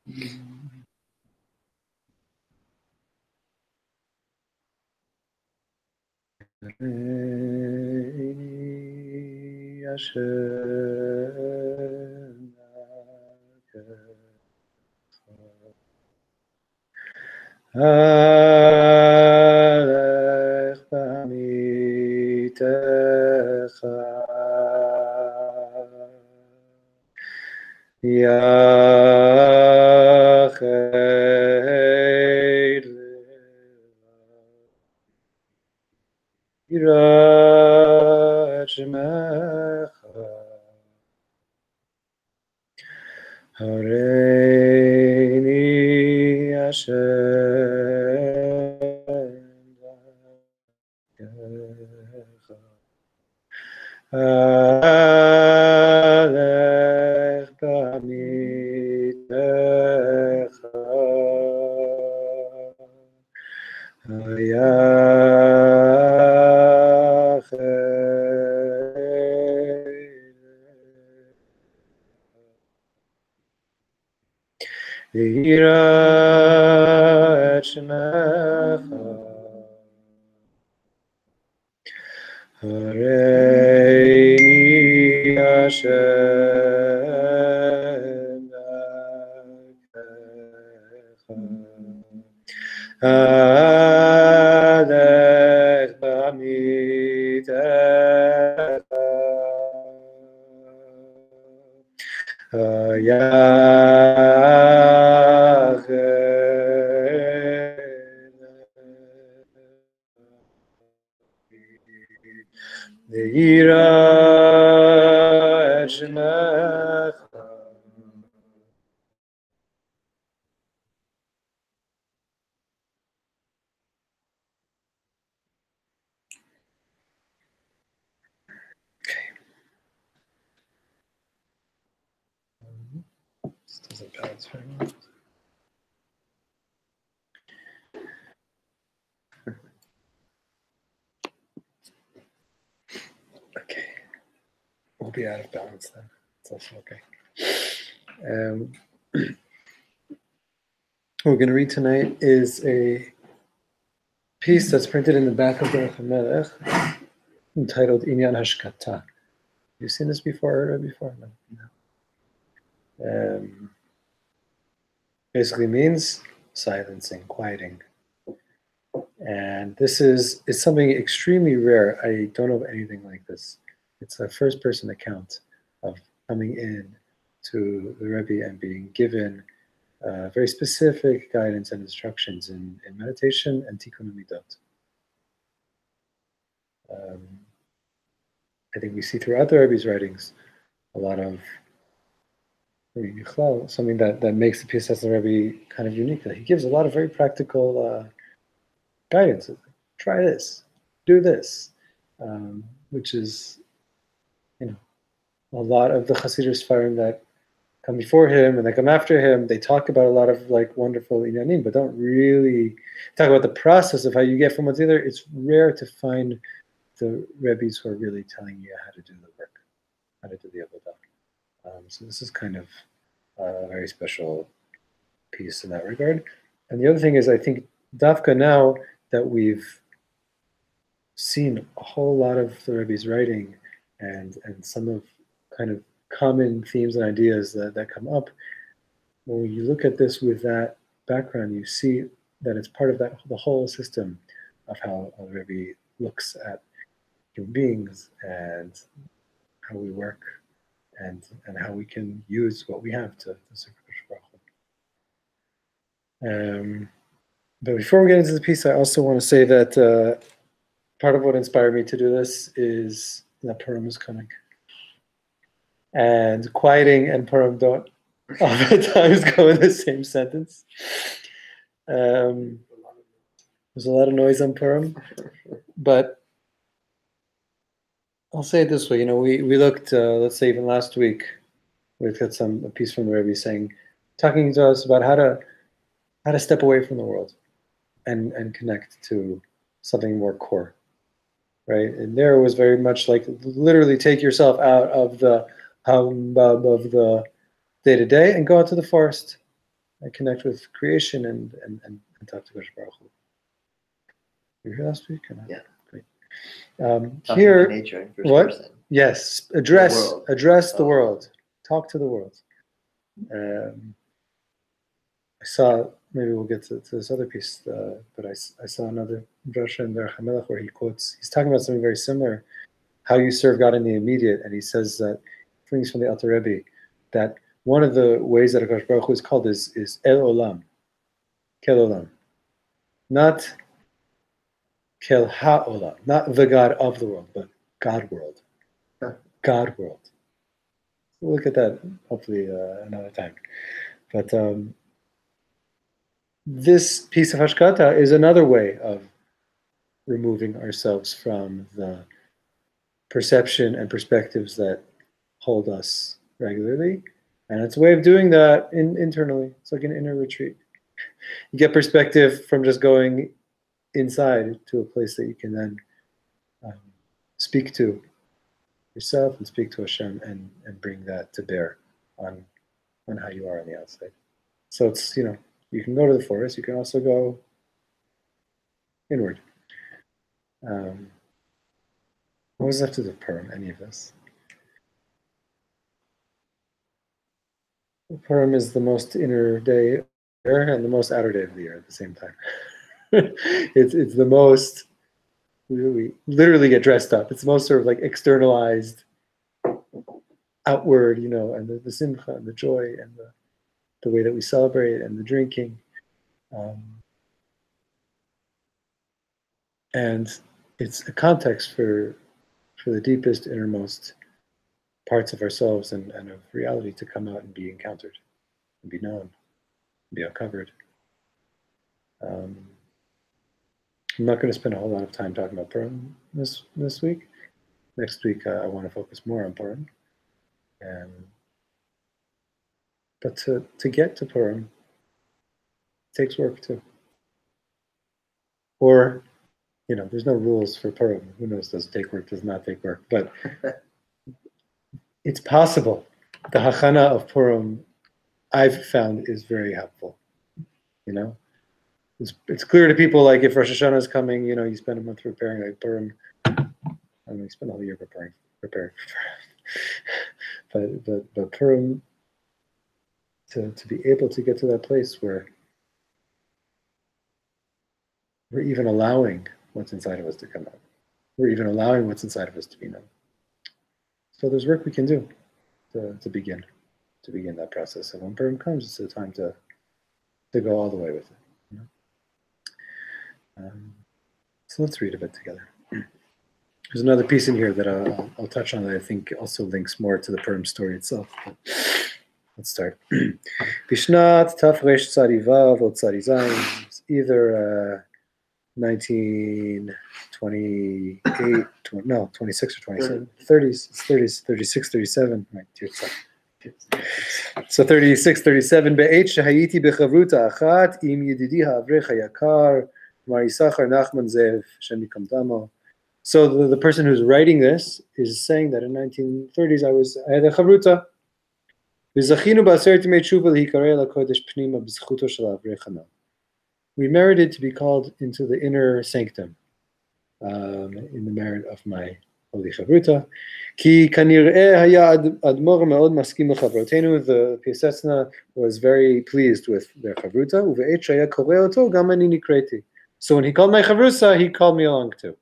Alech b'mitecha Yached Yirat Shemecha Hareini Hashem Dakecha Alech b'mitecha Yirat Shemecha Hareini Hashem Dakecha Alech b'mitecha Yirat Shemecha This doesn't balance very well. Okay, we'll be out of balance then. It's also okay. What we're going to read tonight is a piece that's printed in the back of the Melech, entitled Inyan Hashkata. You've seen this before or read before? No. Basically means silencing, quieting. And this is something extremely rare. I don't know of anything like this. It's a first-person account of coming in to the Rebbe and being given very specific guidance and instructions in meditation and tikkun midot. I think we see throughout the Rebbe's writings a lot of something that makes the Piaseczna Rebbe kind of unique. He gives a lot of very practical guidance. Try this, do this, which is, a lot of the Chassidus Sfarim that come before him and that come after him. They talk about a lot of wonderful inyanim, but don't really talk about the process of how you get from one to the other. It's rare to find the Rebbes who are really telling you how to do the work, how to do the avodah. So this is kind of a very special piece in that regard. And the other thing is, I think Dafka, now that we've seen a whole lot of the Rebbe's writing and some of kind of common themes and ideas that come up, when you look at this with that background, you see that it's part of the whole system of how the Rebbe looks at human beings and how we work and how we can use what we have to serve Baruch. But before we get into the piece, I also want to say that part of what inspired me to do this is that Purim is coming. And quieting and Purim don't oftentimes go in the same sentence. There's a lot of noise on Purim, but I'll say it this way. We looked, let's say even last week, we looked at a piece from the Rebbe talking to us about how to step away from the world and connect to something more core, right? And there was very much like literally take yourself out of the hubbub of the day-to-day and go out to the forest I connect with creation and talk to Kodesh Baruch Hu. You were here last week? Or not? Yeah. Great. Here, nature in first what? Person. Yes, address the world. Talk to the world. I saw, maybe we'll get to this other piece, but I saw another drasha in Derech HaMelech where he's talking about something very similar, how you serve God in the immediate, and he says that, things from the Alter Rebbe, that one of the ways that HaKadosh Baruch Hu is called is El Olam, Kel Olam, not Kel Ha-Olam, not the God of the world, but God world. God world. We'll look at that hopefully another time. But this piece of Hashkata is another way of removing ourselves from the perception and perspectives that hold us regularly. And it's a way of doing that internally. It's like an inner retreat. You get perspective from just going inside to a place that you can then speak to yourself and speak to Hashem and bring that to bear on how you are on the outside. So it's, you can go to the forest, you can also go inward. What does that have to do with Purim, any of this? Purim is the most inner day and the most outer day of the year at the same time. it's the most, we literally get dressed up. It's the most sort of like externalized, outward, and the simcha and the joy and the way that we celebrate and the drinking. And it's a context for the deepest, innermost parts of ourselves and of reality to come out and be encountered, and be known, and be uncovered. I'm not going to spend a whole lot of time talking about Purim this week. Next week, I want to focus more on Purim. But to get to Purim, it takes work too. Or, there's no rules for Purim. Who knows, does it take work, does not take work. But it's possible. The hachana of Purim, I've found, is very helpful. It's clear to people, like if Rosh Hashanah is coming, you spend a month preparing. Like Purim, you spend a whole year preparing. but Purim, to be able to get to that place where we're even allowing what's inside of us to come out. We're even allowing what's inside of us to be known. So there's work we can do to begin that process. And when Purim comes, it's the time to go all the way with it. So let's read a bit together. There's another piece in here that I'll touch on that I think also links more to the Purim story itself. But let's start. Bishnat Tafresh Tzadivav or Tzadizayin. It's either 1928, 26 or 27, 30s, it's 30s, 36, 37. Right, so 36, 37. Be'et shehayiti bechavruta achat im yedidi ha'avrech hayakar Mar Yisachar Nachman Zev Shem Yikam Damo. So the person who's writing this is saying that in 1930s I had a chavruta. We merited to be called into the inner sanctum in the merit of my holy chavruta. Ki kanir'eh haya admor me'od maskim l'chavrotenu. The Piaseczna was very pleased with their chavruta. Uve'et shaya koreh oto gam ani nikreti. So when he called my chavrusa, he called me along too.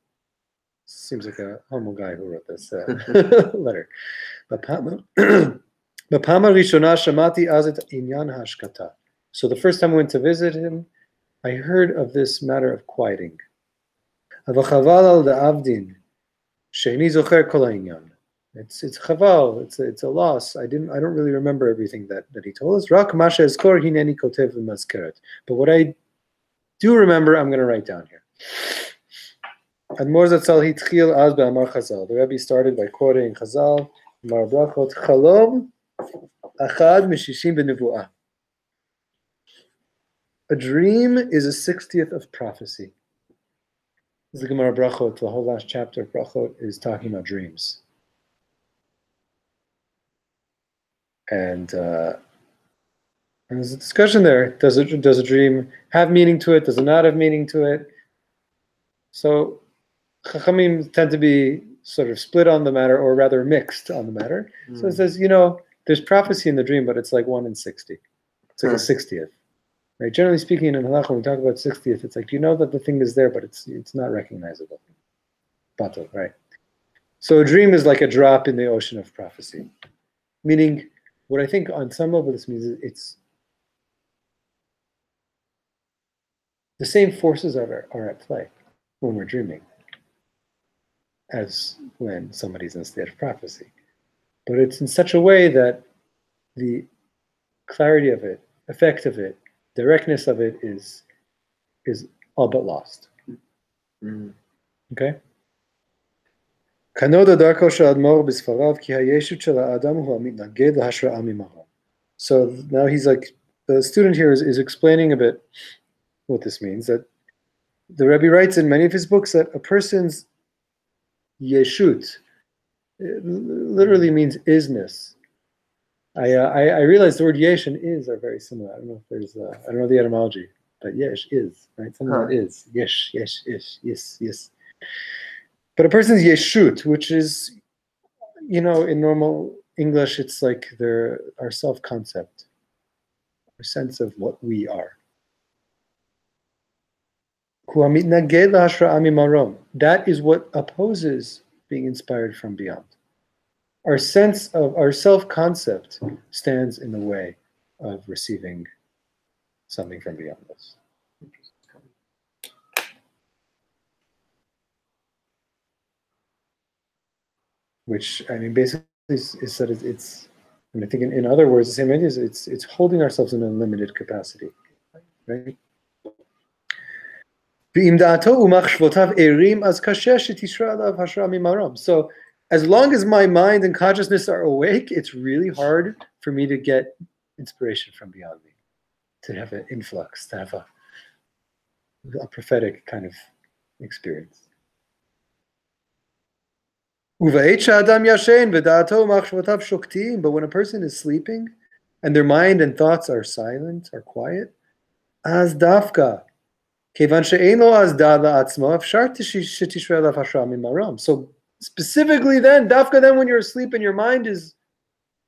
Seems like a homo guy who wrote this letter. So the first time I went to visit him, I heard of this matter of quieting. It's chaval. It's a loss. I don't really remember everything that he told us. But what I do remember, I'm going to write down here. The Rebbe started by quoting Chazal, Mar Brachot, Chalom achad mishishim b'nevuah. A dream is a 60th of prophecy. This is the Gemara Brachot. The whole last chapter of Brachot is talking about dreams. And And there's a discussion there. Does a dream have meaning to it? Does it not have meaning to it? So Chachamim tend to be sort of split on the matter, or rather mixed on the matter. So it says, there's prophecy in the dream, but it's like 1 in 60. It's like a 60th. Right? Generally speaking, in Halakha, when we talk about 60th, it's like, you know that the thing is there, but it's not recognizable. Batal, right? So a dream is like a drop in the ocean of prophecy. Meaning, what I think on some level this means is it's the same forces are at play when we're dreaming as when somebody's in a state of prophecy. But it's in such a way that the clarity of it, effect of it, directness of it is all but lost. Okay? So now he's like, the student here is explaining a bit what this means, that the Rebbe writes in many of his books that a person's yeshut literally means isness. I realize the word yesh and is are very similar. I don't know if there's I don't know the etymology, but yesh is, right? Something that is. Yesh, ish, yes. But a person's yeshut, which is, in normal English, it's like our self-concept, our sense of what we are. That is what opposes being inspired from beyond. Our sense of our self-concept stands in the way of receiving something from beyond us. Which, basically is that it's I think in other words, the same idea is it's holding ourselves in a limited capacity, right? So as long as my mind and consciousness are awake, it's really hard for me to get inspiration from beyond me, to have an influx, to have a prophetic kind of experience. But when a person is sleeping and their mind and thoughts are silent, are quiet, as dafka. So specifically then, dafka then when you're asleep and your mind is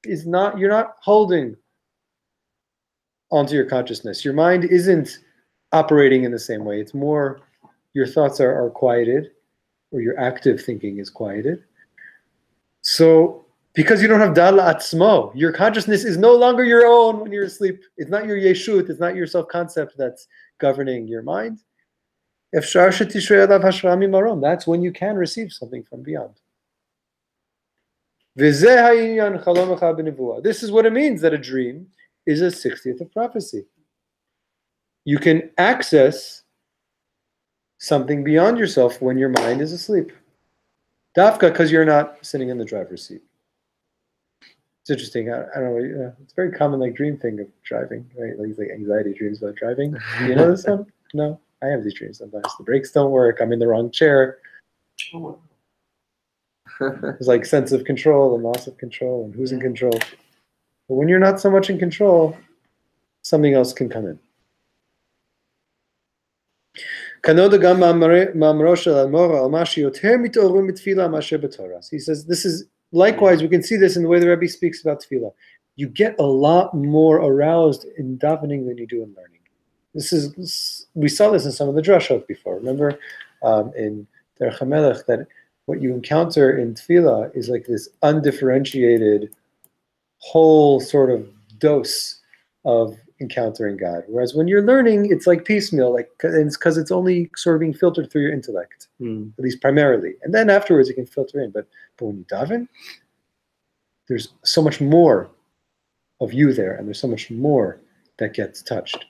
not, you're not holding onto your consciousness. Your mind isn't operating in the same way. It's more, your thoughts are quieted, or your active thinking is quieted. So because you don't have dal atzmo, your consciousness is no longer your own when you're asleep. It's not your yeshut, it's not your self-concept that's governing your mind. That's when you can receive something from beyond. This is what it means that a dream is a 60th of prophecy. You can access something beyond yourself when your mind is asleep. Dafka, because you're not sitting in the driver's seat. It's interesting. I don't know. It's a very common dream thing of driving, right? Like anxiety dreams about driving. You know this one? No, I have these dreams sometimes. The brakes don't work. I'm in the wrong chair. There's like sense of control and loss of control and who's in control. But when you're not so much in control, something else can come in. He says this is likewise, we can see this in the way the Rebbe speaks about tefillah. You get a lot more aroused in davening than you do in learning. We saw this in some of the drashot before. Remember in Derech HaMelech that what you encounter in tefillah is like this undifferentiated whole sort of dose of encountering God. Whereas when you're learning, it's like piecemeal, because it's only sort of being filtered through your intellect, at least primarily. And then afterwards, you can filter in. But when you daven, there's so much more of you there, and there's so much more that gets touched.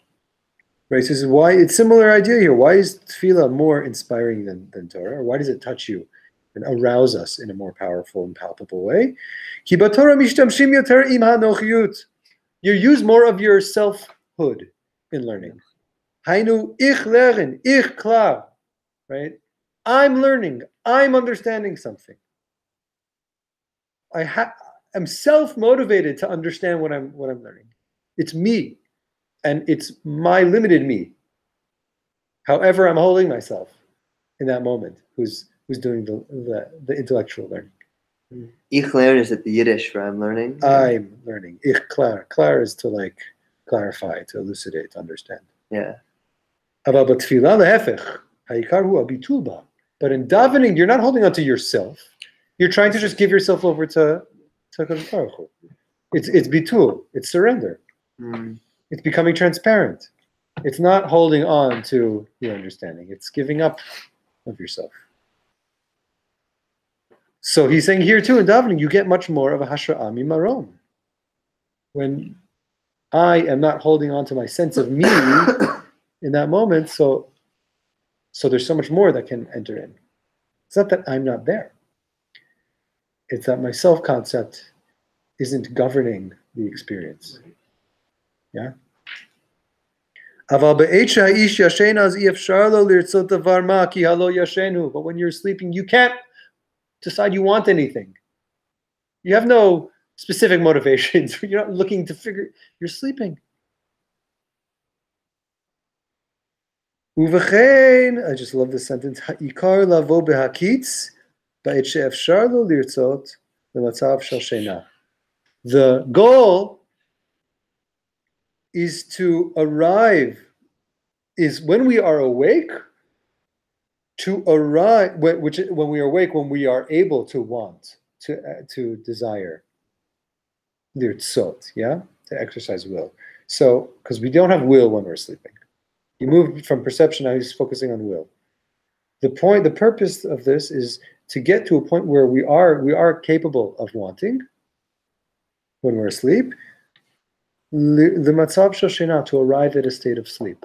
Right? So this is why it's a similar idea here. Why is tefillah more inspiring than Torah? Or why does it touch you and arouse us in a more powerful and palpable way? You use more of your selfhood in learning. Hainu ich lernen, ich klar, right? I'm learning. I'm understanding something. I'm self-motivated to understand what I'm learning. It's me. and it's my limited me. However, I'm holding myself in that moment. Who's doing the intellectual learning? Ich lerne is it the Yiddish for I'm learning? I'm learning. Ich klar. Klar is to like clarify, to elucidate, to understand. Yeah. But in davening, you're not holding on to yourself. You're trying to just give yourself over to Kadosh Baruch Hu. It's bitul. It's surrender. It's becoming transparent. It's not holding on to your understanding. It's giving up of yourself. So he's saying here too in davening, you get much more of a hashra'ah mimarom. When I am not holding on to my sense of me in that moment, so there's so much more that can enter in. It's not that I'm not there. It's that my self-concept isn't governing the experience. Yeah? But when you're sleeping, you can't decide you want anything. You have no specific motivations. You're not looking to figure. You're sleeping. I just love this sentence. The goal is to arrive, is when we are awake, to arrive, when we are awake, when we are able to want, to desire, lirtzot, yeah, to exercise will. So, because we don't have will when we're sleeping. You move from perception, now he's focusing on will. The purpose of this is to get to a point where we are capable of wanting when we're asleep, the matzav shel shena, to arrive at a state of sleep,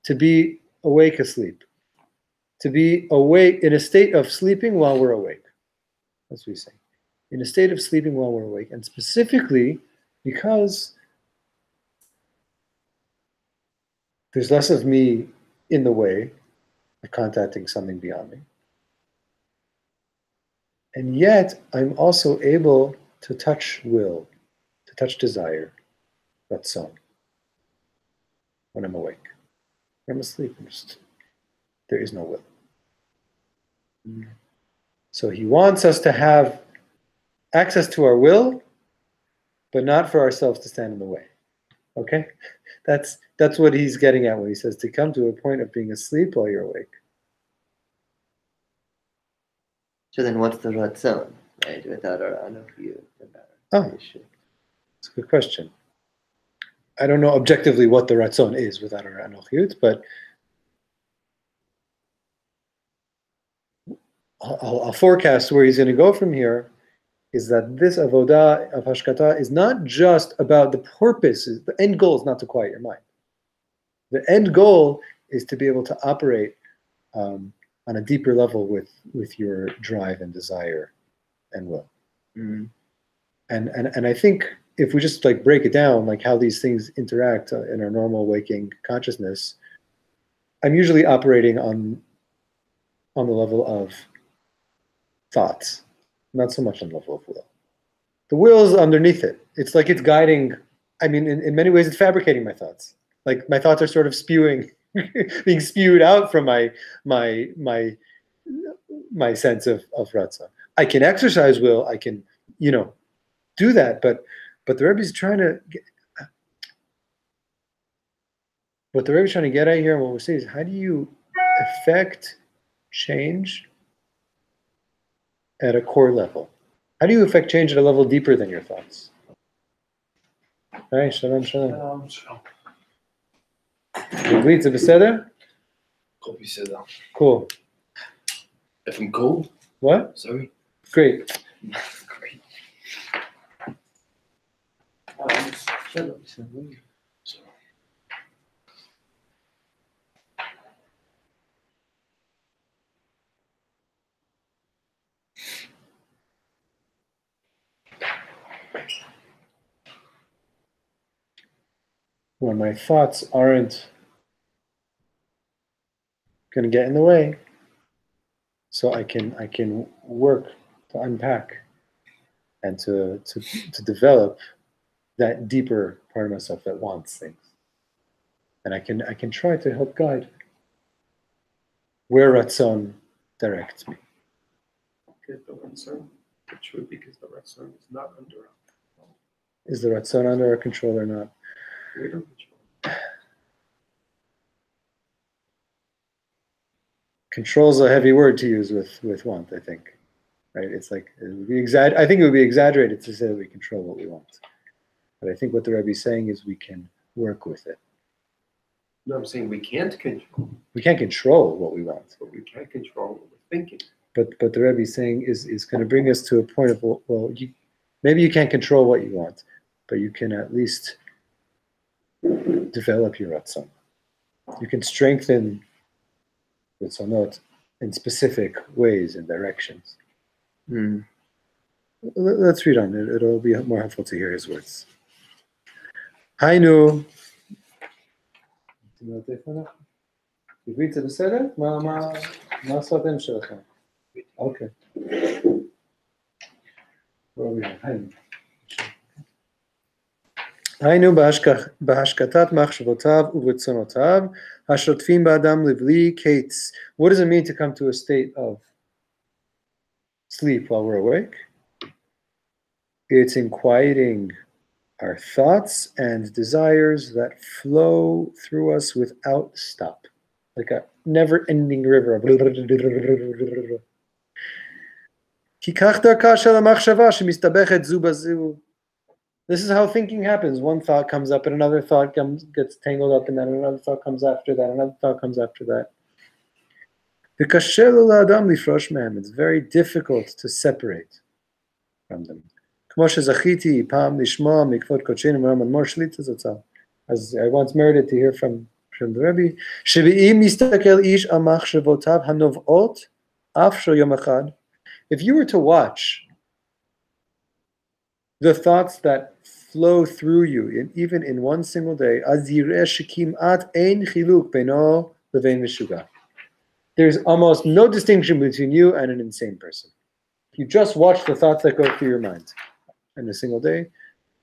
to be awake asleep, to be awake in a state of sleeping while we're awake. That's what he's saying. In a state of sleeping while we're awake, and specifically because there's less of me in the way of contacting something beyond me. And yet, I'm also able to touch will, to touch desire, ratzon, when I'm awake. When I'm asleep, there is no will. So he wants us to have access to our will, but not for ourselves to stand in the way. Okay? That's what he's getting at when he says to come to a point of being asleep while you're awake. So then what's the ratzon, right? Without our anochiyut. It's a good question. I don't know objectively what the ratzon is without our anochiyut, but I'll forecast where he's going to go from here. Is that this avodah of hashkata is not just about the purpose. The end goal is not to quiet your mind. The end goal is to be able to operate on a deeper level with your drive and desire and will. And I think if we just like break it down, like how these things interact in our normal waking consciousness, I'm usually operating on the level of thoughts. Not so much on the level of will. The will is underneath it. It's like it's guiding. I mean, in many ways, it's fabricating my thoughts. Like my thoughts are sort of being spewed out from my sense of ratzon. I can exercise will. I can, do that. But the Rebbe's trying to get. What the Rebbe's trying to get at here, and what we're saying is, how do you affect change at a core level? How do you affect change at a level deeper than your thoughts? Right, shalom, shalom. Glitz, beseder? Cool, beseder. Cool. If I'm cold? What? Sorry. Great. Great. When my thoughts aren't going to get in the way, so I can work to unpack and to develop that deeper part of myself that wants things. and I can try to help guide where Ratzon directs me. Because the Ratzon, the truth, because the Ratzon is not under our control. Is the Ratzon under our control or not? We don't control. Control is a heavy word to use with want, I think. Right? It's like it would be I think it would be exaggerated to say that we control what we want. But I think what the Rebbe is saying is we can work with it. No, I'm saying we can't control. We can't control what we want. But we can control what we're thinking. But the Rebbe is saying is going to bring us to a point of, well, maybe you can't control what you want, but you can at least develop your Ratzon. You can strengthen Ratzonot in specific ways and directions. Let's read on. It'll be more helpful to hear his words. Hainu. עברית זה בסדר? מה השפתם שלכם? אוקיי. היינו בהשקטת מחשבותיו ורצונותיו, השוטפים באדם לבלי קץ. What does it mean to come to a state of sleep while we're awake? It's in quieting our thoughts and desires that flow through us without stop, like a never-ending river. This is how thinking happens. One thought comes up and another thought gets tangled up in that, and another thought comes after that, another thought comes after that. It's very difficult to separate from them. As I once merited to hear from the Rebbe, if you were to watch the thoughts that flow through you, even in one single day, there's almost no distinction between you and an insane person. If you just watch the thoughts that go through your mind in a single day,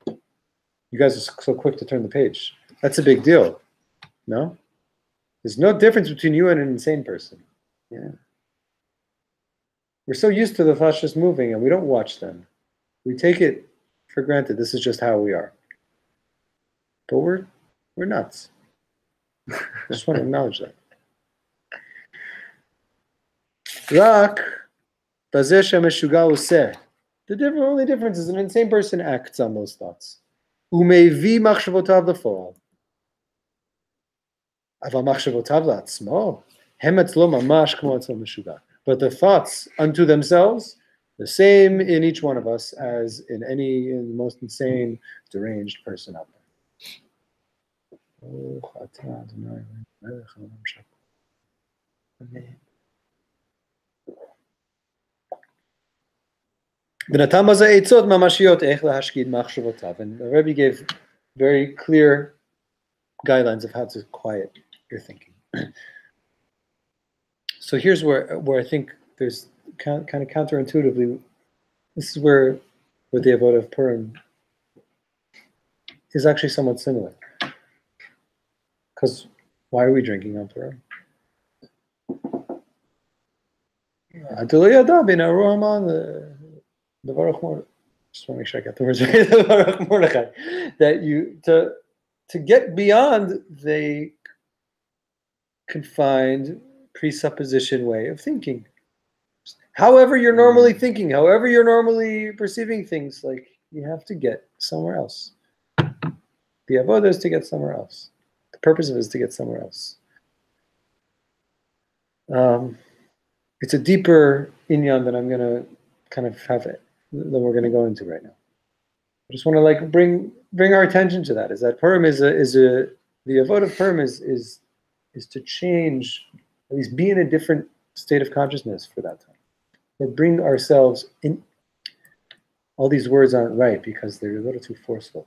you guys are so quick to turn the page. That's a big deal. No? There's no difference between you and an insane person. Yeah. We're so used to the thoughts just moving and we don't watch them. We take it for granted. This is just how we are. But we're nuts. I just want to acknowledge that. The only difference is an insane person acts on those thoughts. But the thoughts unto themselves, the same in each one of us as in the most insane, deranged person out there. And the Rebbe gave very clear guidelines of how to quiet your thinking. So here's where I think there's kind of counterintuitively, this is where the avodah of Purim is actually somewhat similar. Because why are we drinking on Purim? Just want to make sure I got the words right. That you to get beyond the confined presupposition way of thinking. However you're normally thinking, however you're normally perceiving things, like you have to get somewhere else. The avodah is to get somewhere else. The purpose of it is to get somewhere else. It's a deeper inyan that I'm going to kind of have it, that we're going to go into right now. I just want to bring our attention to that. Is that Purim the avodah of Purim is to change, at least be in a different state of consciousness for that time. Or bring ourselves in. All these words aren't right because they're a little too forceful.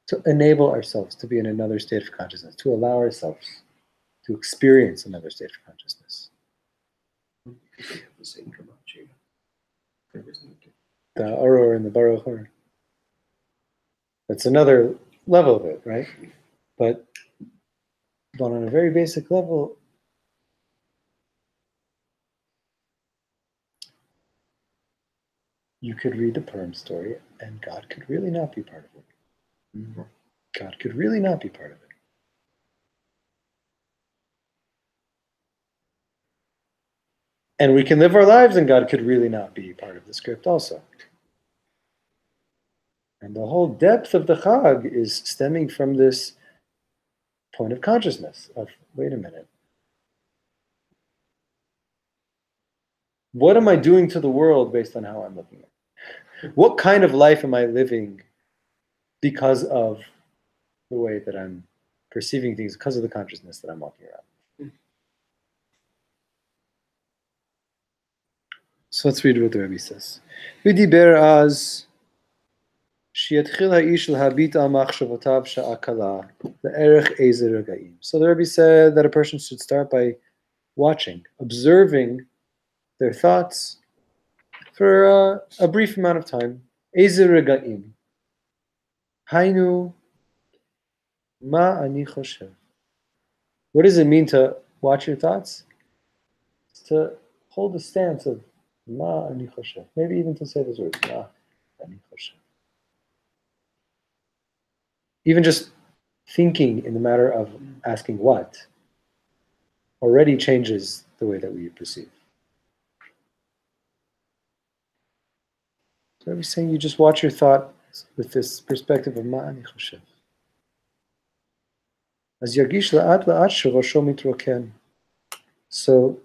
To enable ourselves to be in another state of consciousness, to allow ourselves to experience another state of consciousness. The Aror and the Baruch Hor. That's another level of it, right? But But on a very basic level, you could read the Purim story and God could really not be part of it. Mm-hmm. God could really not be part of it. And we can live our lives and God could really not be part of the script also. And the whole depth of the Chag is stemming from this point of consciousness of, wait a minute. What am I doing to the world based on how I'm looking at it? What kind of life am I living because of the way that I'm perceiving things, because of the consciousness that I'm walking around? So let's read what the Rebbe says. V'diber az שיתחיל האיש להביט על מחשבותיו שעה קלה לערך איזה רגעים. So the Rebbe said that a person should start by watching, observing their thoughts for a brief amount of time. איזה רגעים. היינו, מה אני חושב? What does it mean to watch your thoughts? It's to hold a stance of מה אני חושב. Maybe even to say those words, מה אני חושב. Even just thinking in the matter of asking what already changes the way that we perceive. So I'm saying you just watch your thought with this perspective of ma'ani choshev. As yargish la'at la'at shorosho mitroken. So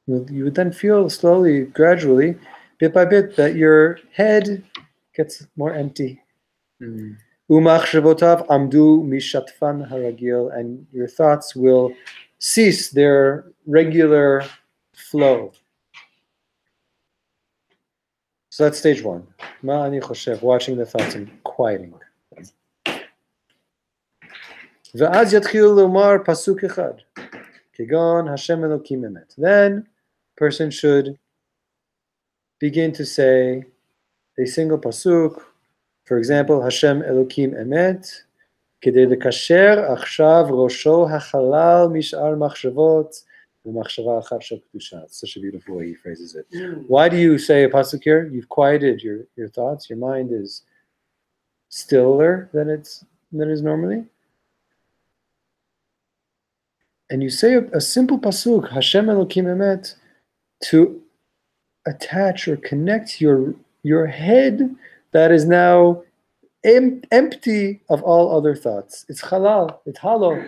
you would then feel slowly, gradually, bit by bit, that your head gets more empty. Umachshavotav amdu mishatfan haragil, and your thoughts will cease their regular flow. So that's stage one. Ma'ani choshev, watching the thoughts and quieting. V'az yatchil lomar pasuk echad, kegon Hashem Elokim emet. Then, person should begin to say a single pasuk. For example, Hashem Elokim emet, kedei lekasher achshav rosho hachalal mishar machshavot v'machshava achat shel kedusha. It's such a beautiful way he phrases it. Why do you say a pasuk here? You've quieted your thoughts. Your mind is stiller than it is normally. And you say a simple pasuk, Hashem Elokim emet, to attach or connect your head that is now empty of all other thoughts. It's halal, it's hollow.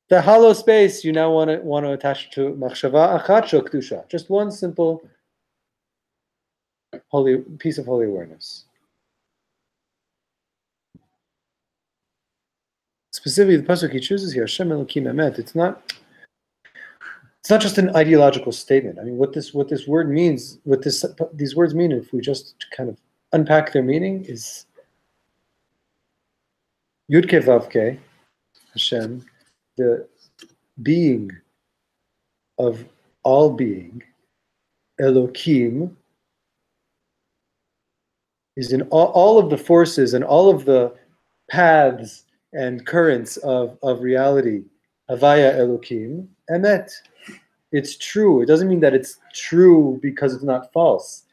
The hollow space you now want to attach to machshava achat shel kedusha. Just one simple holy piece of holy awareness. Specifically, the pasuk he chooses here, Hashem Elokim emet. It's not just an ideological statement. I mean, what this word means, these words mean, if we just kind of unpack their meaning, is Yud-Ke Vav-Ke, Hashem, the being of all being, Elokim, is in all of the forces and all of the paths and currents of reality. Havaya Elokim, Emet. It's true. It doesn't mean that it's true because it's not false.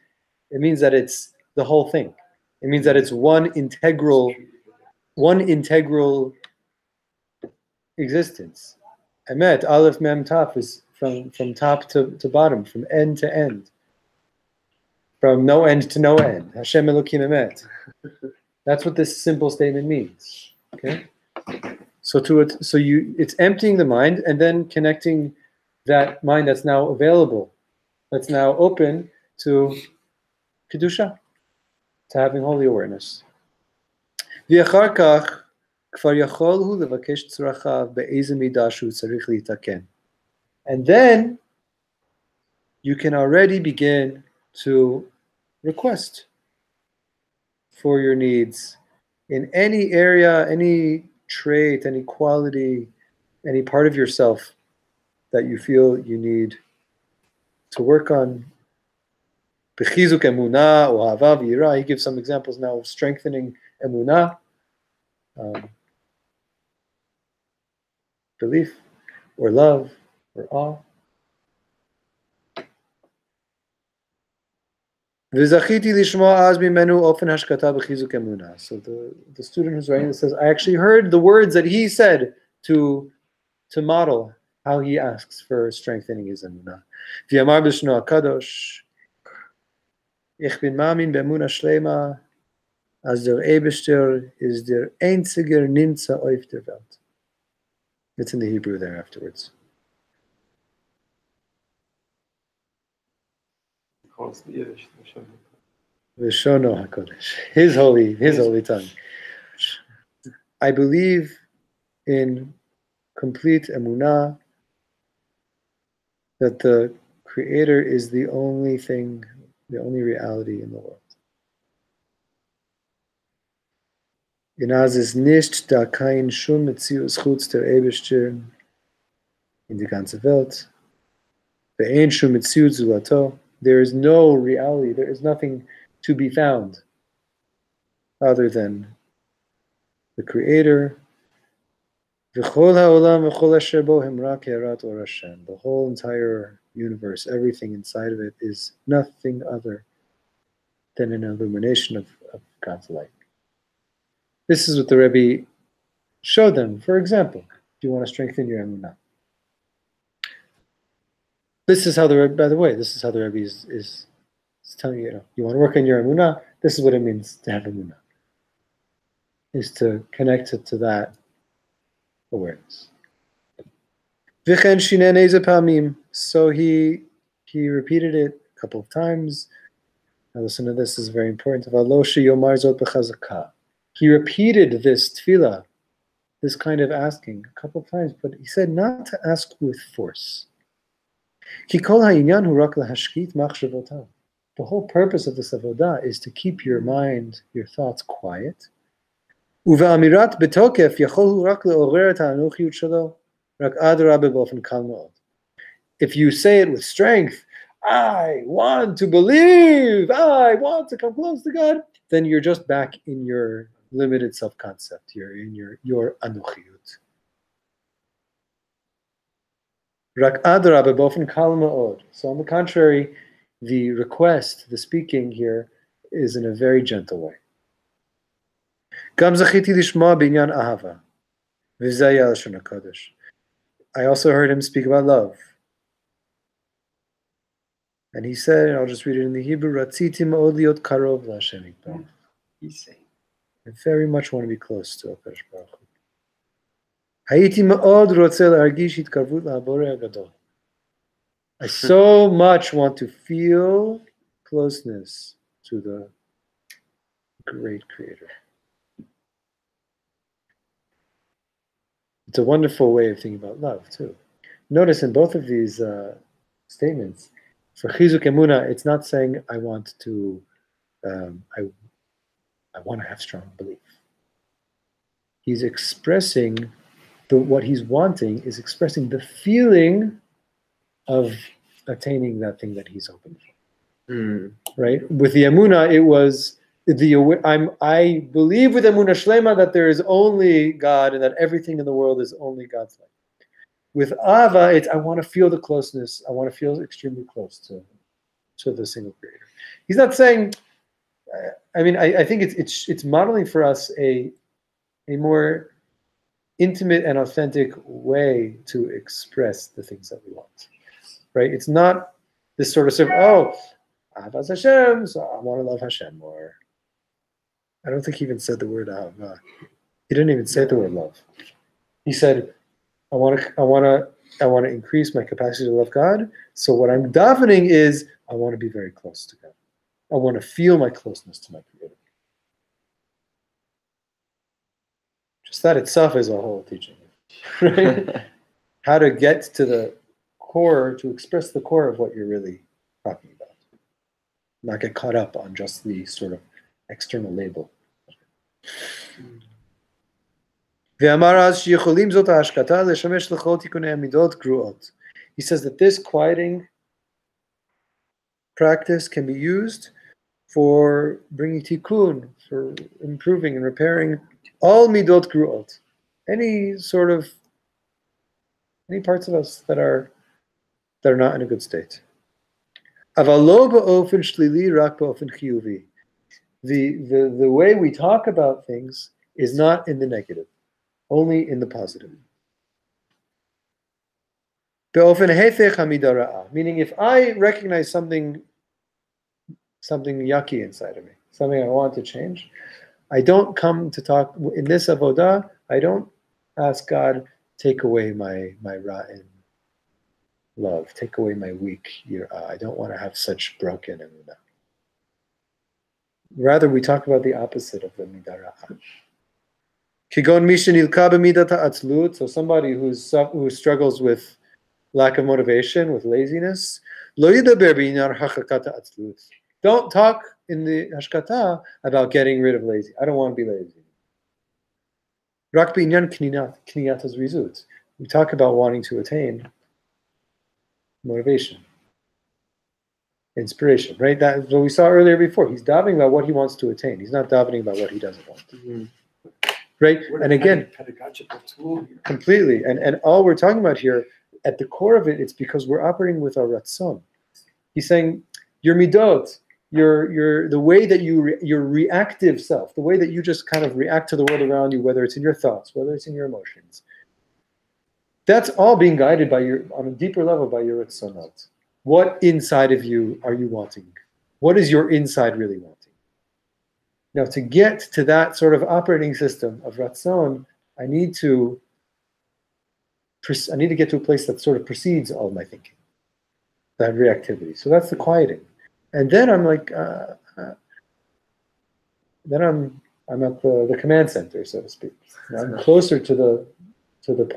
It means that it's the whole thing. It means that it's one integral existence. Emet, Aleph Mem Taf, is from top to bottom, from end to end, from no end to no end. Hashem Elokim Emet. That's what this simple statement means. Okay, so it's emptying the mind and then connecting that mind that's now available, that's now open to kedusha, to having holy awareness. ואחר כך כבר יכול הוא לבקש צרכיו באיזה מידה שהוא צריך להתקן. And then you can already begin to request for your needs in any area, any trait, any quality, any part of yourself that you feel you need to work on. Bechizuk emunah or hava v'yira. He gives some examples now of strengthening emunah, belief, or love, or awe. So the student who's writing this says, I actually heard the words that he said to model how he asks for strengthening his emunah. V'yamar b'shno hakadosh, ich bin ma'amin be'emunah shlema, as der Eibishter is der einziger Nimtza auf der Welt. It's in the Hebrew there afterwards. He calls the Yiddish. V'shono hakodesh, his holy tongue. I believe in complete emunah that the Creator is the only thing, the only reality in the world. In is nicht da kein Shum Metzius Chutz der Eibishter in die ganze Welt. Ve'ein Shum Metzius Zulato. There is no reality, there is nothing to be found other than the Creator. V'chol ha'olam v'chol asher bo hem rak ha'erat or Hashem. The whole entire universe, everything inside of it is nothing other than an illumination of God's light. This is what the Rebbe showed them. For example, if you want to strengthen your emunah. This is how the Rebbe, by the way, this is how the Rebbe is telling you, you want to work on your emunah, this is what it means to have emunah. Is to connect it to that awareness. So he repeated it a couple of times. Now listen to this, is very important. He repeated this tefillah, this kind of asking, a couple of times, but he said not to ask with force. The whole purpose of this avodah is to keep your mind, your thoughts quiet. If you say it with strength, I want to believe, I want to come close to God, then you're just back in your limited self-concept. You're in your anuchiyut. So on the contrary, the request, the speaking here, is in a very gentle way. I also heard him speak about love. And he said, and I'll just read it in the Hebrew, He's saying. I very much want to be close to HaKadosh Baruch Hu. I so much want to feel closeness to the great Creator. It's a wonderful way of thinking about love, too. Notice in both of these statements, for chizuk emunah, it's not saying I want to have strong belief. He's expressing what he's wanting is expressing the feeling of attaining that thing that he's hoping for. Right? With the emunah, it was I believe with emunah shlema that there is only God and that everything in the world is only God's light. With ava, it's I want to feel the closeness. I want to feel extremely close to the single Creator. He's not saying. I think it's modeling for us a more intimate and authentic way to express the things that we want. Right? It's not this sort of Avas Hashem, so I want to love Hashem more. I don't think he even said the word Ahava. He didn't even say the word love. He said, I want to increase my capacity to love God. So what I'm davening is I want to be very close to God. I want to feel my closeness to my Creator. Just that itself is a whole teaching. Right? How to get to the core, to express the core of what you're really talking about. Not get caught up on just the sort of external label. He says that this quieting practice can be used for bringing tikkun, for improving and repairing all midot gruot, any sort of Any parts of us that are not in a good state. The way we talk about things is not in the negative, only in the positive. Meaning, if I recognize something yucky inside of me, something I want to change, I don't come to talk in this avodah. I don't ask God, take away my rotten love, take away my weak yirah. I don't want to have such broken emunah. Rather, we talk about the opposite of the midah ra'ah. Kigon mishenilka b'midat ha'atzlut. So somebody who struggles with lack of motivation, with laziness. Lo yidaber b'inyan hachakat ha'atzlut. Don't talk in the hashkata about getting rid of lazy. I don't want to be lazy. Rak b'inyan kniyat hazrizut. We talk about wanting to attain motivation, inspiration, right? That's what we saw earlier before. He's davening about what he wants to attain. He's not davening about what he doesn't want. Mm-hmm. Right? What And again, pedagogical tool here. completely. And all we're talking about here, at the core of it, it's because we're operating with our ratzon. He's saying your midot, your the way that your reactive self, the way that you just kind of react to the world around you, whether it's in your thoughts, whether it's in your emotions, that's all being guided by on a deeper level by your ratzonot. What inside of you are you wanting? What is your inside really wanting? Now, to get to that sort of operating system of ratzon, I need to get to a place that sort of precedes all of my thinking, that reactivity. So that's the quieting, and then I'm like, then I'm at the command center, so to speak. Now I'm closer to the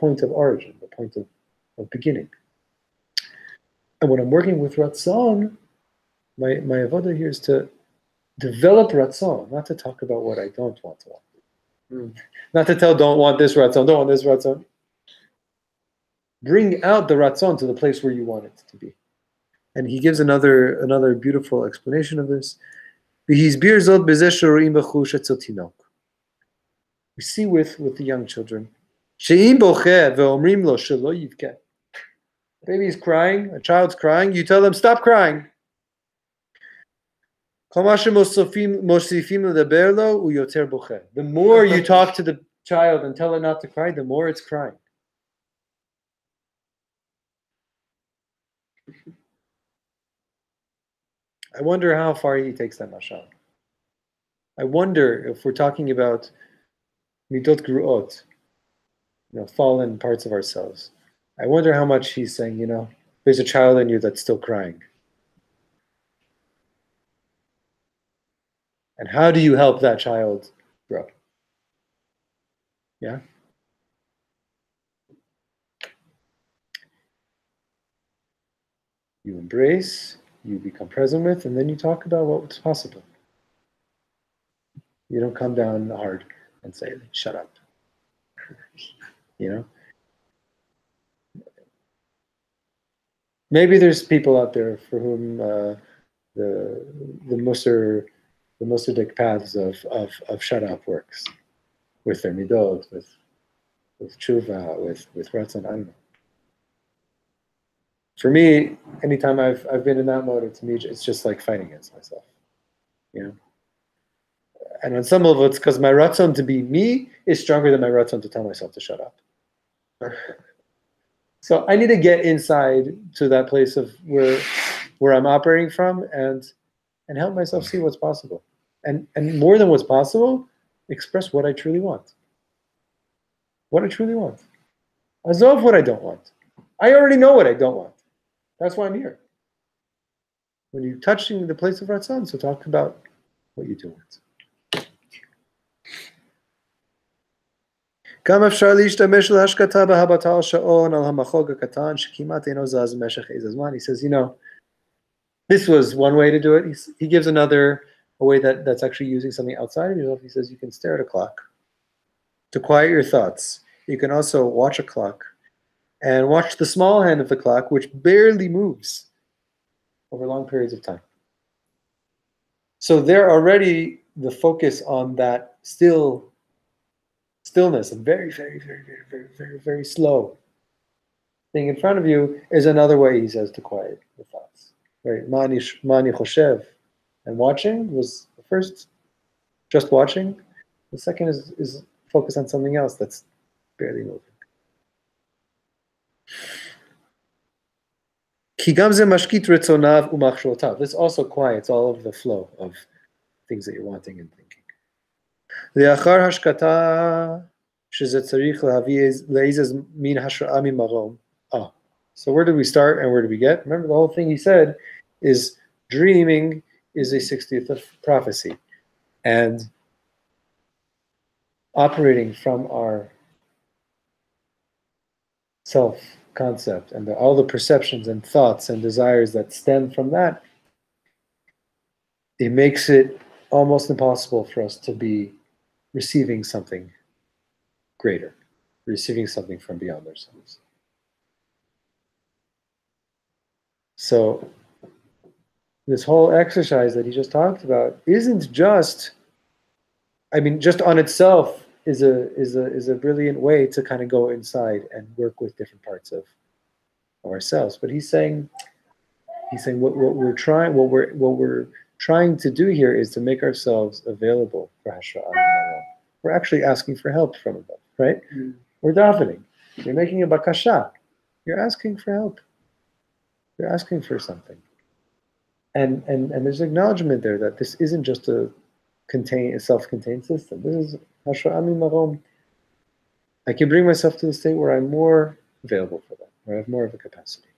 point of origin, the point of beginning. And when I'm working with ratzon, my avodah here is to develop ratzon, not to talk about what I don't want to want. Not to tell, don't want this ratzon, don't want this ratzon. Bring out the ratzon to the place where you want it to be. And he gives another beautiful explanation of this. We see with the young children. Baby's crying, a child's crying, you tell them, stop crying. The more you talk to the child and tell it not to cry, the more it's crying. I wonder how far he takes that mashal. I wonder if we're talking about midot gruot, fallen parts of ourselves. I wonder how much he's saying, there's a child in you that's still crying. And how do you help that child grow? Yeah? You embrace, you become present with, and then you talk about what's possible. You don't come down hard and say, shut up. Maybe there's people out there for whom the Mosaic paths of shut up works with their midot, with tshuva, with ratzon. I don't know. For me, anytime I've been in that mode, it's just like fighting against myself, And on some level, it's because my ratzon to be me is stronger than my ratzon to tell myself to shut up. So I need to get inside to that place of where I'm operating from and help myself see what's possible. And more than what's possible, express what I truly want. What I truly want. Azov what I don't want. I already know what I don't want. That's why I'm here. When you're touching the place of ratzon, so talk about what you do want. He says, this was one way to do it. He gives a way that's actually using something outside of yourself. He says you can stare at a clock to quiet your thoughts. You can also watch a clock and watch the small hand of the clock, which barely moves over long periods of time. So they're already the focus on that stillness, and very, very, very, very, very, very, very slow. thing in front of you is another way, he says, to quiet the thoughts. Right? Mani choshev. And watching was the first, just watching. The second is focus on something else that's barely moving. This also quiets all of the flow of things that you're wanting and thinking. So where did we start and where did we get? Remember, the whole thing he said is dreaming is a 60th of prophecy. And operating from our self-concept and all the perceptions and thoughts and desires that stem from that, it makes it almost impossible for us to be receiving something greater, receiving something from beyond ourselves. So this whole exercise that he just talked about isn't just, just on itself is a brilliant way to kind of go inside and work with different parts of ourselves. But he's saying what we're trying to do here is to make ourselves available for Hashra. We're actually asking for help from above, right? Mm. We're davening. You're making a bakasha. You're asking for help. You're asking for something. And there's acknowledgement there that this isn't just a self-contained system. This is Hashra Ami Marom. I can bring myself to the state where I'm more available for that, where I have more of a capacity.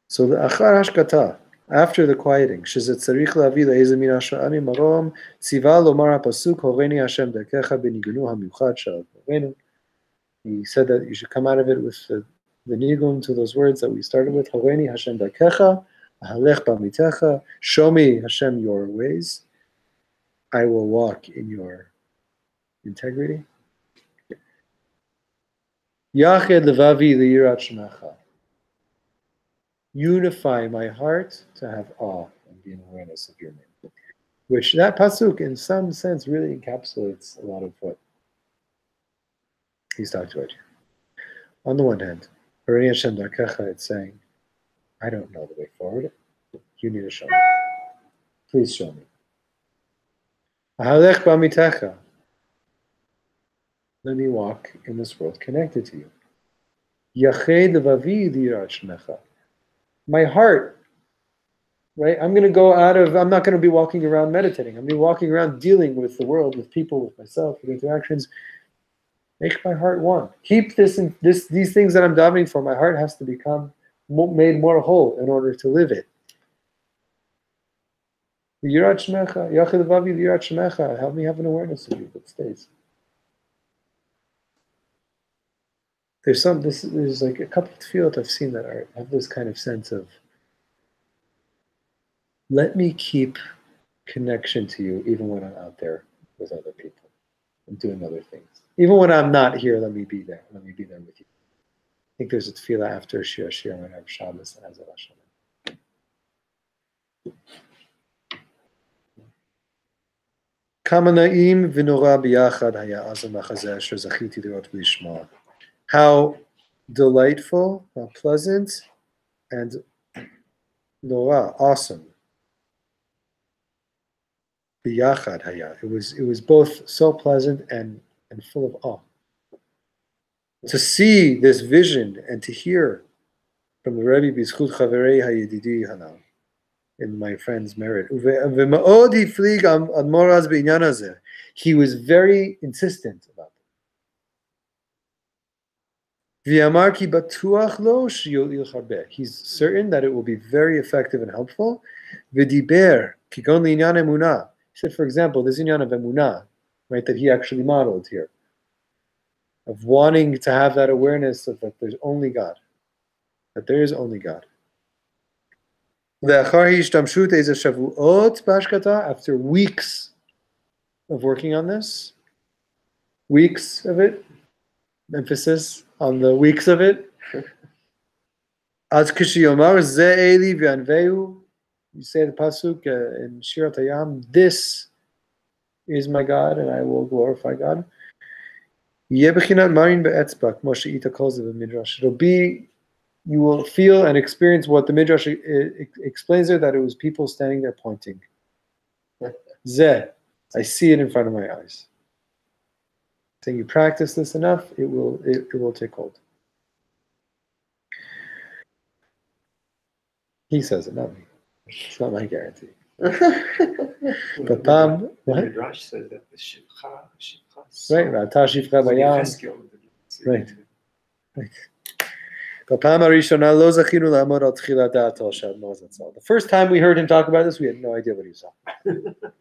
So the achar hashkata, after the quieting, shezet tzarich lavi le'ezeh min hashra ami marom, tziva lomar hapasuk horeni Hashem derkecha benigunu hamiuchad shel Avinu. He said that you should come out of it with the nigun to those words that we started with, horeni Hashem derkecha, ahalech b'mitecha, show me Hashem your ways, I will walk in your integrity. Yached levavi le'irat shemacha. Unify my heart to have awe and be in awareness of your name. Which that pasuk, in some sense, really encapsulates a lot of what he's talked about here. On the one hand, Harei Hashem Darkecha, it's saying, I don't know the way forward. You need to show me. Please show me. Ahalech b'amitecha. Let me walk in this world connected to you. Yached levavi liyirat shemecha. My heart, right? I'm not going to be walking around meditating. I'm going to be walking around dealing with the world, with people, with myself, with interactions. Make my heart one. Keep these things that I'm davening for. My heart has to become made more whole in order to live it. Yirat Shemecha, Yachid Vavi Yirat Shemecha. Help me have an awareness of you that stays. There's like a couple of tefillot I've seen that have this kind of sense of, let me keep connection to you even when I'm out there with other people and doing other things. Even when I'm not here, let me be there. Let me be there with you. I think there's a tefillah after shiur when I have Shabbos and Hazar Hashem. Kama na'im v'nora b'yachad haya azam ha'chazeh asher zachiti lirot v'lishma. How delightful, how pleasant, and nora, awesome. B'yachad haya. It was both so pleasant and full of awe. To see this vision and to hear from the Rebbe B'zchut Chaverei Hayedidi Hanal, in my friend's merit. He was very insistent about it. He's certain that it will be very effective and helpful. He said, for example, this inyan of emunah, right, that he actually modeled here, of wanting to have that awareness of that there's only God, that there is only God. After weeks of working on this, weeks of it, emphasis on the weeks of it. You say the pasuk in Shirat Hayam, this is my God and I will glorify God. It'll be, you will feel and experience what the Midrash explains there, that it was people standing there pointing. Zeh, I see it in front of my eyes. So you practice this enough, it will take hold. He says it, not me. It's not my guarantee. But The Midrash says that the Shivcha right, Rata Shivcha Bayam. Right. The first time we heard him talk about this, we had no idea what he was talking about.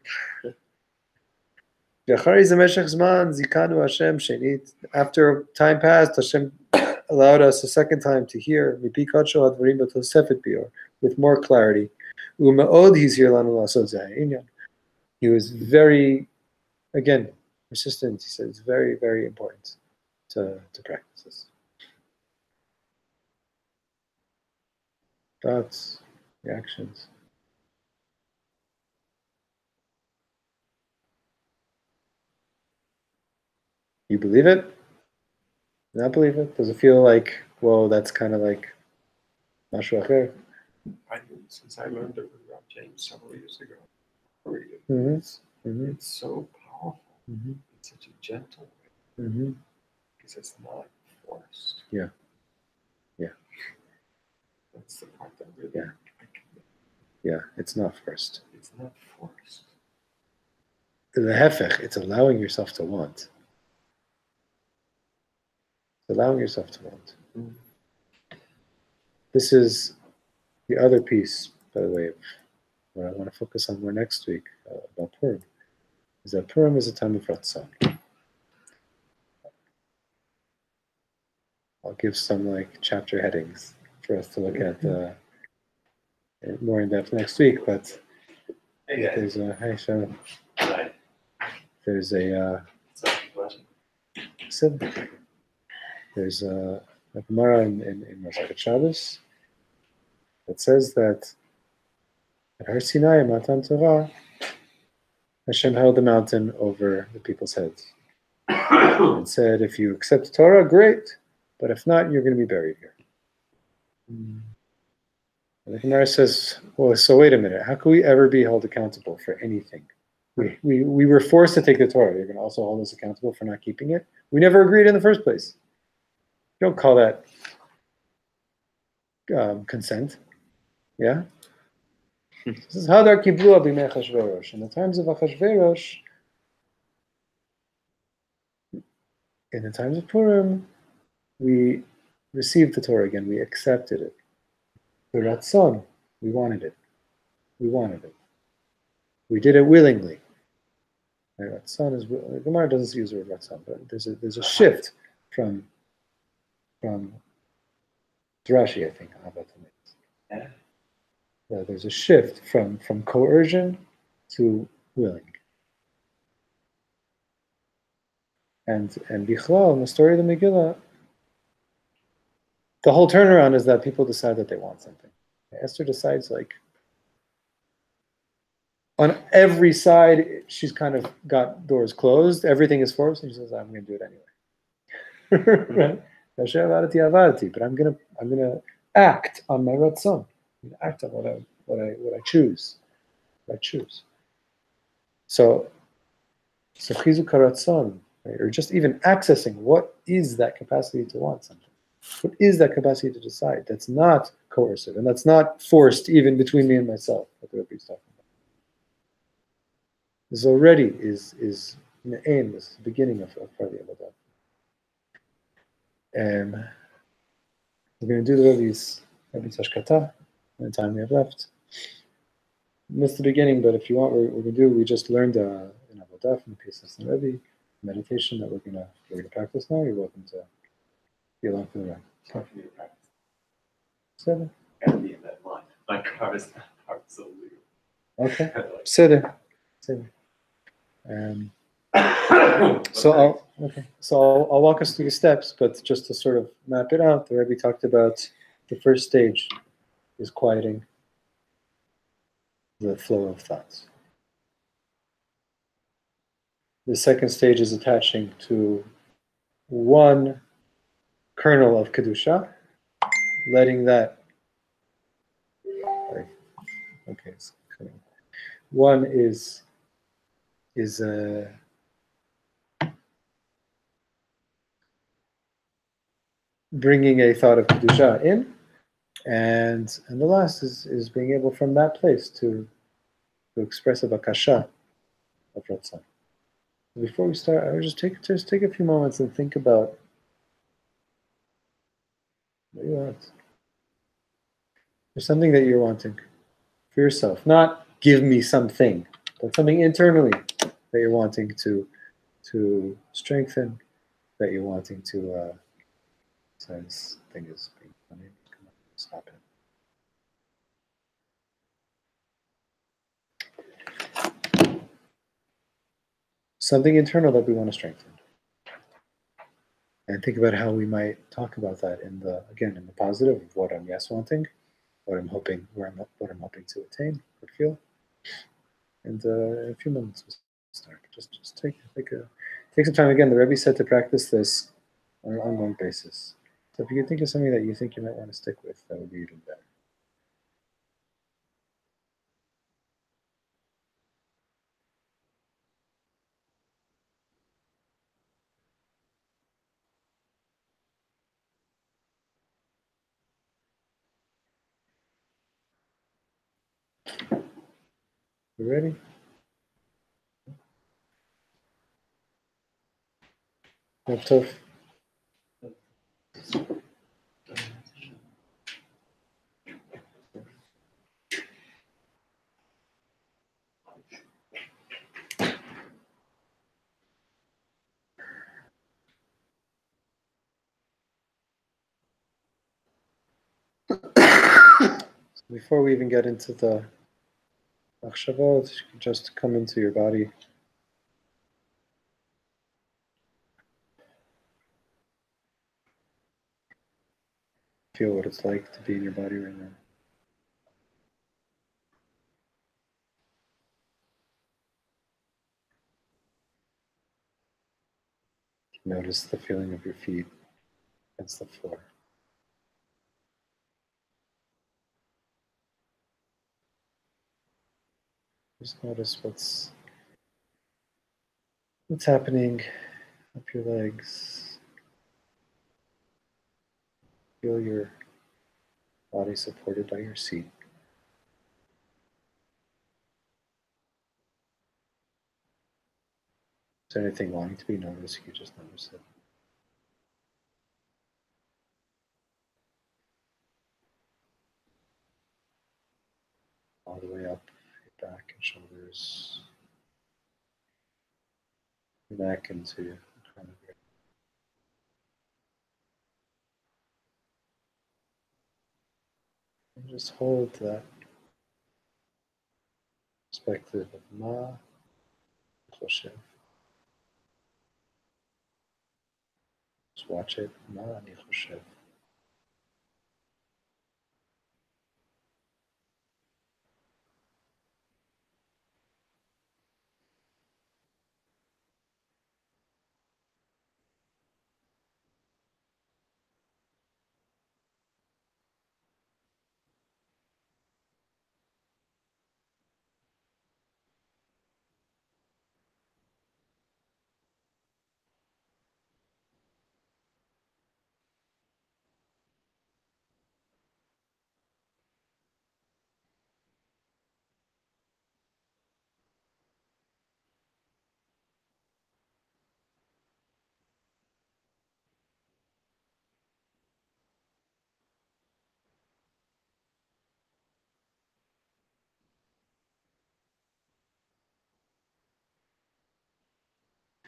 After time passed, Hashem allowed us a second time to hear with more clarity. He was very, again, persistent. He said it's very, very important to practice this. Thoughts, reactions. You believe it? Not believe it? Does it feel like, whoa, that's kind of like mashu acher? Since I learned it with Rob James several years ago, it's so powerful. It's such a gentle way because it's not forced. Yeah. That's the part that really. Yeah, it's not forced. It's not forced. The hefech, it's allowing yourself to want. It's allowing yourself to want. This is the other piece, by the way, of what I want to focus on more next week about Purim, is that Purim is a time of Ratzon. I'll give some chapter headings for us to look at more in depth next week, but there's a there's a Gemara in Masechet Shabbos that says that at Har Sinai, Matan Torah, Hashem held the mountain over the people's heads and said, if you accept the Torah, great, but if not, you're going to be buried here. And the Gemara says, well, so wait a minute, how can we ever be held accountable for anything? We were forced to take the Torah. You're going to also hold us accountable for not keeping it? We never agreed in the first place. You don't call that consent. Yeah? This is Hadar Kiblu Abimei Achashverosh. In the times of Achashverosh, in the times of Purim, we received the Torah again. We accepted it. The Ratzon, we wanted it. We wanted it. We did it willingly. Ratzon is, Gemara doesn't use the word Ratzon, but there's a shift from Rashi, I think. There's a shift from coercion to willing. And Bichlal, in the story of the Megillah, the whole turnaround is that people decide that they want something. Esther decides, on every side, she's kind of got doors closed. Everything is forced, and she says, I'm going to do it anyway. Right? But I'm gonna act on my ratzon. I'm gonna act on what I choose. What I choose. So chizuk haratzon, right? Or just even accessing what is that capacity to want something. What is that capacity to decide? That's not coercive, and that's not forced even between me and myself. What the Rebbe is talking about. This already is the aim. This is the beginning of part of the Avodah. We're going to do the Rebbe's Hashkata in the time we have left. Missed the beginning, but if you want, we're going to do. We just learned in Avodah from the Piaseczna Rebbe meditation that we're going to practice now. You're welcome to be along for the ride. It's hard for me to practice. 7. Gotta be in that mind. My car is so legal. Okay. Seder. So I'll walk us through the steps, but just to sort of map it out, the Rebbe talked about the first stage is quieting the flow of thoughts. The second stage is attaching to one kernel of kedusha, letting that. Okay, so one is bringing a thought of kedusha in, and the last is being able from that place to express a bakasha of ratzon. Before we start, I would just take a few moments and think about what you want. There's something that you're wanting for yourself, not give me something, but something internally that you're wanting to strengthen, that you're wanting to. Sorry, this thing is being funny. Come on, stop it. Something internal that we want to strengthen. And think about how we might talk about that in the positive of what I'm wanting, what I'm hoping, what I'm hoping to attain or feel. And in a few moments we'll start. Just take some time. Again, the Rebbe said to practice this on an ongoing basis. So if you could think of something that you think you might want to stick with, that would be even better. You ready? Not tough. Before we even get into the machshavot, you can just come into your body. Feel what it's like to be in your body right now. Notice the feeling of your feet against the floor. Just notice what's happening up your legs. Feel your body supported by your seat. Is there anything wanting to be noticed? You just notice it. All the way up your back and shoulders, your neck into your crown of your head. And just hold that perspective of Ma Choshev. Just watch it. Ma Ani Choshev.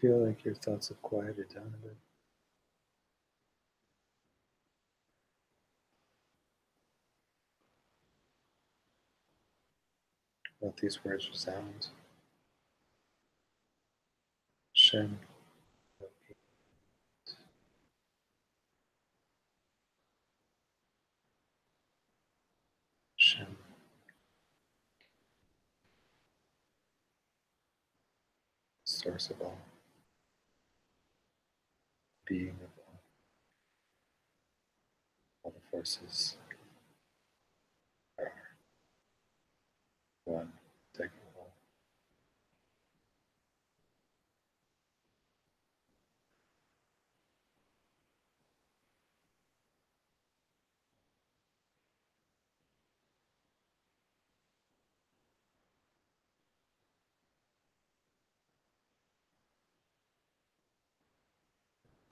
Feel like your thoughts have quieted down a bit. Let these words resound. Shem. Shem. Source of all. being of all the forces are one integral whole.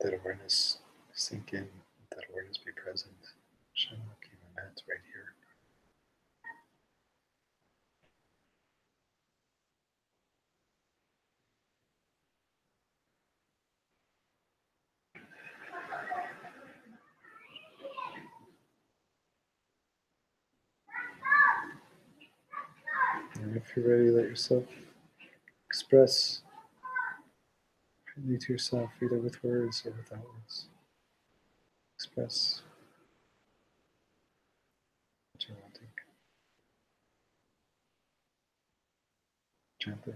That awareness sink in, that awareness be present. Hashem, keep my hands right here. And if you're ready, let yourself express freely to yourself, either with words or without words. Express what you're wanting. Gently.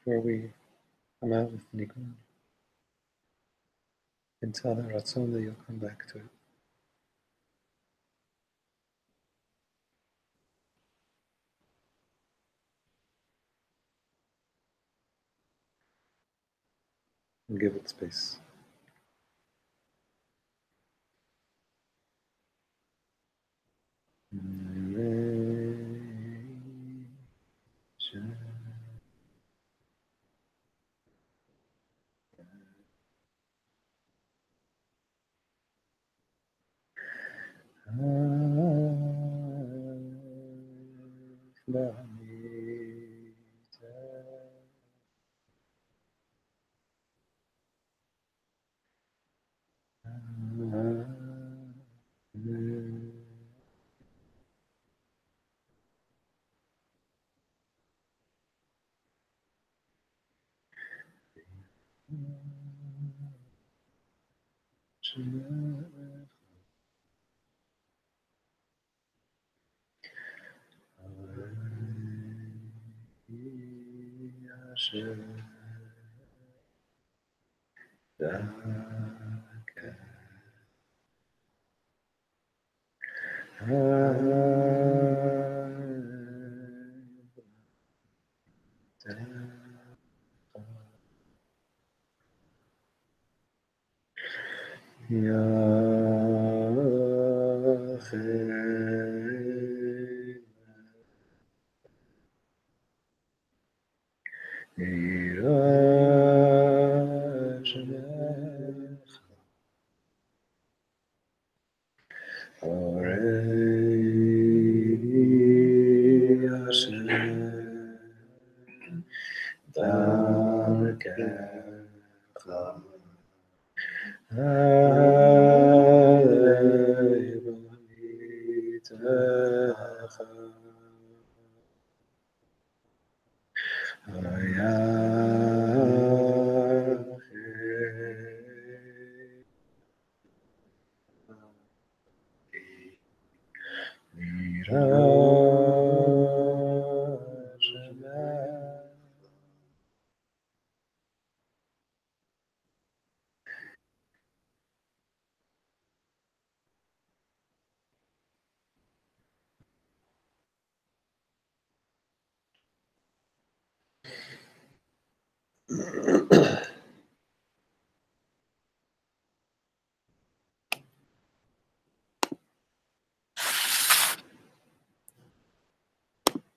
Before we come out with Nigun, and tell the Ratzon that you'll come back to it. And give it space. Yeah.